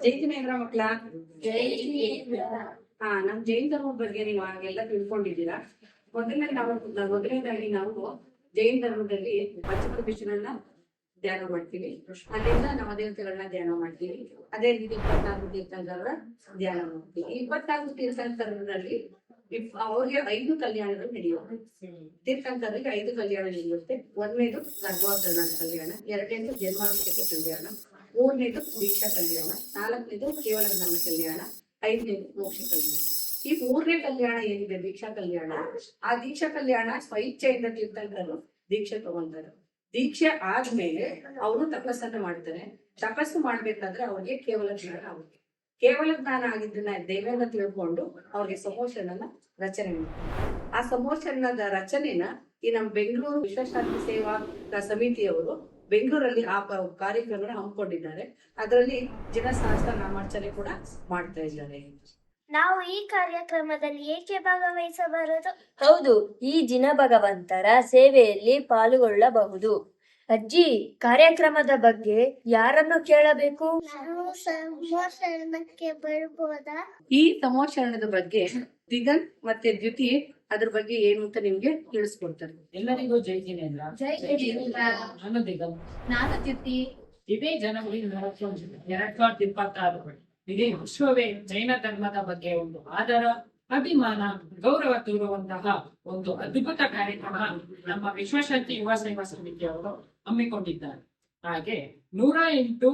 ಜೈ ಜಿನೇಂದ್ರ ಮಕ್ಕಳ. ಜೈ ಜಿನೇಂದ್ರ. ನಮ್ ಜೈನ್ ಧರ್ಮದ ಬಗ್ಗೆ ನೀವು ಹಾಗೆಲ್ಲ ತಿಳ್ಕೊಂಡಿದ್ದೀರಾ. ಮೊದಲನೇದಾಗಿ ನಾವು ಜೈನ್ ಧರ್ಮದಲ್ಲಿ ಪಂಚಪ್ರದಕ್ಷಿಣನ್ನ ಧ್ಯಾನ ಮಾಡ್ತೀವಿ. ಅಲ್ಲಿಂದ ನವದೇವತೆಗಳನ್ನ ಧ್ಯಾನ ಮಾಡ್ತೀವಿ. ಅದೇ ರೀತಿ 24 ತೀರ್ಥಂಕರರ ಧ್ಯಾನ ಮಾಡ್ತೀವಿ. 24 ತೀರ್ಥಂಕರರಲ್ಲಿ ಅವ್ರಿಗೆ 5 ಕಲ್ಯಾಣಗಳು ನಡೆಯುತ್ತೆ. ತೀರ್ಥಂಕರಿಗೆ 5 ಕಲ್ಯಾಣ ನಡೆಯುತ್ತೆ. ಒಂದನೇದು ಗರ್ಭೋದ್ಧಾರಣದ ಕಲ್ಯಾಣ, ಎರಡನೇದು ಜನ್ಮಾಭಿಷೇಕ ಕಲ್ಯಾಣ, ಮೂರನೇದು ದೀಕ್ಷಾ ಕಲ್ಯಾಣ, ನಾಲ್ಕನೇದು ಕೇವಲ ಜ್ಞಾನ ಕಲ್ಯಾಣ, ಐದನೇದು ಮೋಕ್ಷ ಕಲ್ಯಾಣ. ಈ ಮೂರನೇ ಕಲ್ಯಾಣ ಏನಿದೆ ದೀಕ್ಷಾ ಕಲ್ಯಾಣ, ಆ ದೀಕ್ಷಾ ಕಲ್ಯಾಣ ಸ್ವಇಚ್ಛೆಯಿಂದ ತೀರ್ಥಂಕರು ದೀಕ್ಷೆ ತಗೊಂತಾರೆ. ದೀಕ್ಷೆ ಆದ್ಮೇಲೆ ಅವರು ತಪಸ್ಸನ್ನ ಮಾಡ್ತಾರೆ. ತಪಸ್ಸು ಮಾಡ್ಬೇಕಾದ್ರೆ ಅವ್ರಿಗೆ ಕೇವಲ ಜ್ಞಾನ ಆಗುತ್ತೆ. ಕೇವಲ ಜ್ಞಾನ ಆಗಿದ್ದನ್ನ ದೇವೇಂದ್ರ ತಿಳ್ಕೊಂಡು ಅವ್ರಿಗೆ ಸಮೋಷಣನ ರಚನೆ ಮಾಡ್ತಾರೆ. ಆ ಸಮೋಷಣದ ರಚನೆನ ಈ ನಮ್ಮ ಬೆಂಗಳೂರು ವಿಶ್ವಶಾಂತಿ ಸೇವಾ ಸಮಿತಿಯವರು ಬೆಂಗಳೂರಲ್ಲಿ ಆ ಕಾರ್ಯಕ್ರಮನ ಹಮ್ಮಿಕೊಂಡಿದ್ದಾರೆ. ಅದರಲ್ಲಿ ಜಿನಸಹಸ್ರ ನಾಮಾರ್ಚನೆ ಕೂಡ ಮಾಡ್ತಾ ಇದ್ದಾರೆ. ನಾವು ಈ ಕಾರ್ಯಕ್ರಮದಲ್ಲಿ ಏಕೆ ಭಾಗವಹಿಸಬಾರದು? ಹೌದು, ಈ ಜಿನ ಭಗವಂತರ ಸೇವೆಯಲ್ಲಿ ಪಾಲ್ಗೊಳ್ಳಬಹುದು. ಅಜ್ಜಿ, ಕಾರ್ಯಕ್ರಮದ ಬಗ್ಗೆ ಯಾರನ್ನು ಕೇಳಬೇಕು? ಬರ್ಬೋದಾ? ಈ ಸಮೋಷಣದ ಬಗ್ಗೆ ದಿಗಂತ್ ಮತ್ತೆ ದ್ಯುತಿ ಅದ್ರ ಬಗ್ಗೆ ಏನು ಅಂತ ನಿಮ್ಗೆ ತಿಳಿಸ್ಕೊಡ್ತಾರೆ. ಎಲ್ಲರಿಗೂ ಜೈ ಜಿನೇಂದ್ರ. ಜೈ ಜಿನೇಂದ್ರ. ನಾನು ದಿಗಂತ್. ನಾನು ದ್ಯುತಿ. ಇದೇ ಜನವರಿ 2026 ಇಡೀ ವಿಶ್ವವೇ ಜೈನ ಧರ್ಮದ ಬಗ್ಗೆ ಒಂದು ಆದರ, ಅಭಿಮಾನ, ಗೌರವ ತೋರುವಂತಹ ಒಂದು ಅದ್ಭುತ ಕಾರ್ಯಕ್ರಮ ನಮ್ಮ ವಿಶ್ವಶಾಂತಿ ಯುವ ಸೇವಾ ಸಮಿತಿಯವರು ಹಮ್ಮಿಕೊಂಡಿದ್ದಾರೆ. ಹಾಗೆ 108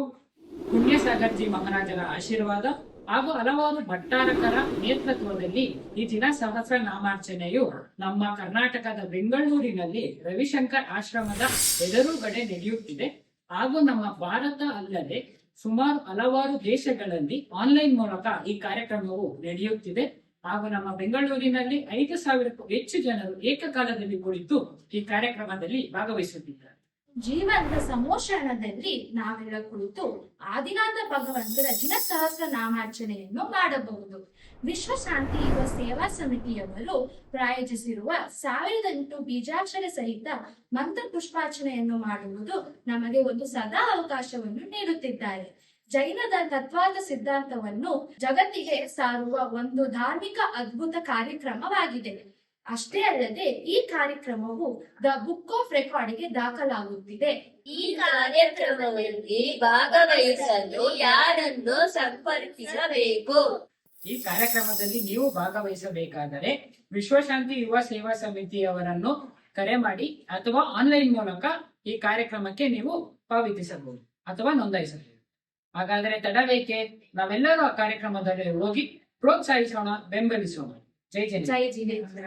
ಪುಣ್ಯಸಾಗರ್ಜಿ ಮಹಾರಾಜರ ಆಶೀರ್ವಾದ ಹಾಗೂ ಹಲವಾರು ಭಟ್ಟಾರಕರ ನೇತೃತ್ವದಲ್ಲಿ ಈ ದಿನ ಸಹಸ್ರ ನಾಮಾರ್ಚನೆಯು ನಮ್ಮ ಕರ್ನಾಟಕದ ಬೆಂಗಳೂರಿನಲ್ಲಿ ರವಿಶಂಕರ್ ಆಶ್ರಮದ ಎದುರುಗಡೆ ನಡೆಯುತ್ತಿದೆ. ಹಾಗೂ ನಮ್ಮ ಭಾರತ ಅಲ್ಲದೆ ಸುಮಾರು ಹಲವಾರು ದೇಶಗಳಲ್ಲಿ ಆನ್ಲೈನ್ ಮೂಲಕ ಈ ಕಾರ್ಯಕ್ರಮವು ನಡೆಯುತ್ತಿದೆ. ಹಾಗೂ ನಮ್ಮ ಬೆಂಗಳೂರಿನಲ್ಲಿ 5,000ಕ್ಕೂ ಹೆಚ್ಚು ಜನರು ಏಕಕಾಲದಲ್ಲಿ ಕುಳಿತು ಈ ಕಾರ್ಯಕ್ರಮದಲ್ಲಿ ಭಾಗವಹಿಸುತ್ತಿದ್ದಾರೆ. ಜೀವನದ ಸಮೋಷಣದಲ್ಲಿ ನಾವೆಲ್ಲ ಕುಳಿತು ಆದಿನಾಥ ಭಗವಂತರ ಜಿನ ಸಹಸ್ರ ನಾಮಾರ್ಚನೆಯನ್ನು ಮಾಡಬಹುದು. ವಿಶ್ವಶಾಂತಿ ಯುವ ಸೇವಾ ಸಮಿತಿಯವರು ಪ್ರಾಯೋಜಿಸಿರುವ 1008 ಬೀಜಾಕ್ಷರ ಸಹಿತ ಮಂತ್ರ ಪುಷ್ಪಾರ್ಚನೆಯನ್ನು ಮಾಡುವುದು ನಮಗೆ ಒಂದು ಸದಾ ಅವಕಾಶವನ್ನು ನೀಡುತ್ತಿದ್ದಾರೆ. ಜೈನದ ತತ್ವಾದ ಸಿದ್ಧಾಂತವನ್ನು ಜಗತ್ತಿಗೆ ಸಾರುವ ಒಂದು ಧಾರ್ಮಿಕ ಅದ್ಭುತ ಕಾರ್ಯಕ್ರಮವಾಗಿದೆ. ಅಷ್ಟೇ ಅಲ್ಲದೆ ಈ ಕಾರ್ಯಕ್ರಮವು ದ ಬುಕ್ ಆಫ್ ರೆಕಾರ್ಡ್ಗೆ ದಾಖಲಾಗುತ್ತಿದೆ. ಈ ಕಾರ್ಯಕ್ರಮದಲ್ಲಿ ಭಾಗವಹಿಸಲು ಯಾರನ್ನು ಸಂಪರ್ಕಿಸಬೇಕು? ಈ ಕಾರ್ಯಕ್ರಮದಲ್ಲಿ ನೀವು ಭಾಗವಹಿಸಬೇಕಾದರೆ ವಿಶ್ವಶಾಂತಿ ಯುವ ಸೇವಾ ಸಮಿತಿಯವರನ್ನು ಕರೆ ಮಾಡಿ ಅಥವಾ ಆನ್ಲೈನ್ ಮೂಲಕ ಈ ಕಾರ್ಯಕ್ರಮಕ್ಕೆ ನೀವು ಪಾವತಿಸಬಹುದು ಅಥವಾ ನೋಂದಾಯಿಸಬಹುದು. ಹಾಗಾದರೆ ತಡಬೇಕೆ? ನಾವೆಲ್ಲರೂ ಆ ಕಾರ್ಯಕ್ರಮದಲ್ಲಿ ಹೋಗಿ ಪ್ರೋತ್ಸಾಹಿಸೋಣ, ಬೆಂಬಲಿಸೋಣ. ಜೈ ಜಿನೇಂದ್ರ. ಜೈ ಜಿನೇಂದ್ರ.